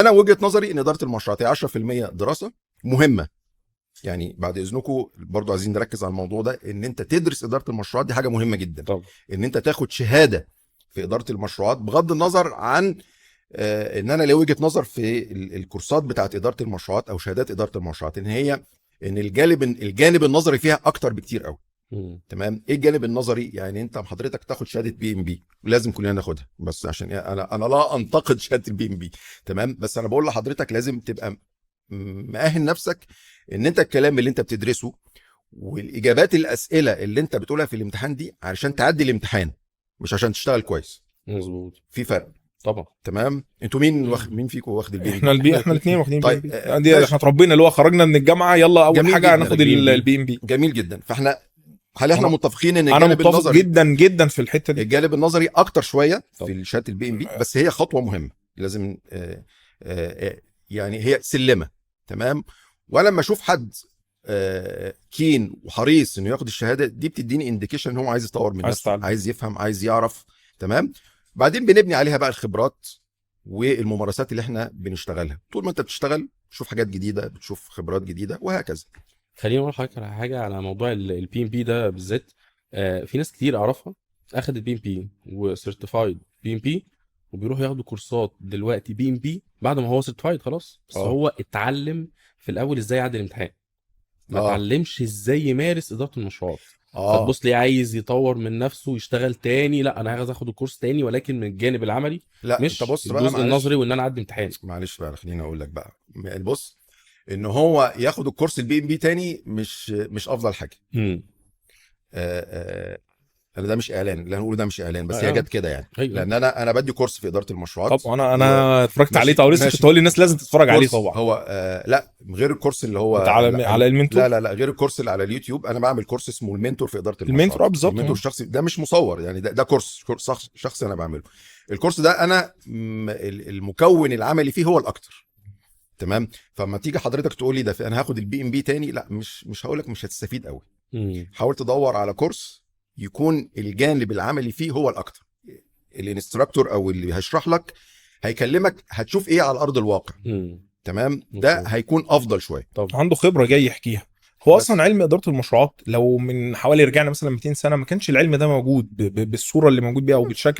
انا وجهه نظري ان اداره المشروعات هي 10% دراسه مهمه. يعني بعد اذنكم برضو عايزين نركز على الموضوع ده، ان انت تدرس اداره المشروعات دي حاجه مهمه جدا. طبعا. ان انت تاخد شهاده في اداره المشروعات، بغض النظر عن ان انا لي وجهه نظر في الكورسات بتاعت اداره المشروعات او شهادات اداره المشروعات، ان الجانب النظري فيها اكتر بكتير قوي. تمام. ايه الجانب النظري؟ يعني انت حضرتك تاخد شهاده BMB، لازم كلنا ناخدها، بس عشان انا لا انتقد شهاده الBMB، تمام، بس انا بقول لحضرتك لازم تبقى مؤهل نفسك ان انت الكلام اللي انت بتدرسه والاجابات الاسئله اللي انت بتقولها في الامتحان دي علشان تعدي الامتحان، مش عشان تشتغل كويس. مظبوط. في فرق طبعا. تمام. انتوا مين فيكم واخد الBMB؟ احنا الاثنين واخدين طيب دي احنا اتربينا اللي هو خرجنا من الجامعه يلا اول حاجه هناخد الBMB. جميل جدا. فاحنا هل احنا متفقين ان انا متفق جدا في الحته دي. الجانب النظري اكتر شويه في شهاده الBMB، بس هي خطوه مهمه لازم يعني هي سلمه. تمام. ولما اشوف حد كين وحريص انه ياخد الشهاده دي، بتديني انديكيشن ان هو عايز يطور من نفسه، عايز يفهم، عايز يعرف. تمام. بعدين بنبني عليها بقى الخبرات والممارسات اللي احنا بنشتغلها. طول ما انت بتشتغل بتشوف حاجات جديده، بتشوف خبرات جديده، وهكذا. خليني اقول لحضرتك على حاجه على موضوع الBMB ده بالذات. في ناس كتير اعرفها اخدت BMB وسيرتيفايد BMB وبيروحوا ياخدوا كورسات دلوقتي BMB بعد ما هو سيرتيفايد خلاص، بس هو اتعلم في الاول ازاي يعدي الامتحان، ما اتعلمش ازاي يمارس اداره المشروعات. فتبص ليه عايز يطور من نفسه يشتغل تاني، لا انا عايز اخد الكورس تاني ولكن من الجانب العملي، لا مش انت بص الجزء النظري وان انا اعدي امتحان. معلش بقى خليني اقول لك بقى، بص، ان هو ياخد الكورس الBMB تاني مش افضل حاجه. انا ده مش اعلان، اللي هنقوله ده مش اعلان، بس هي جت كده يعني. لان انا بدي كورس في اداره المشروعات. طب انا اتفرجت عليه، طب لسه كنت هقول للناس لازم تتفرج عليه طبعا. هو لا غير الكورس اللي هو على المنتور. لا غير الكورس اللي على اليوتيوب. انا بعمل كورس اسمه المنتور في اداره المشروعات. المنتور بالظبط. المنتور الشخصي ده مش مصور يعني، ده كورس شخصي انا بعمله. الكورس ده انا المكون العملي فيه هو الاكتر. تمام. فما تيجي حضرتك تقول لي ده انا هاخد الBMB تاني، لا مش هقول لك مش هتستفيد قوي. حاول تدور على كورس يكون الجانب العملي فيه هو الاكتر. الانستراكتور او اللي هيشرح لك هيكلمك هتشوف ايه على ارض الواقع. تمام. ده هيكون افضل شويه. طب عنده خبره جاي يحكيها. هو اصلا علم اداره المشروعات لو من حوالي رجعنا مثلا 200 سنه ما كانش العلم ده موجود بالصوره اللي موجود بيها او بالشكل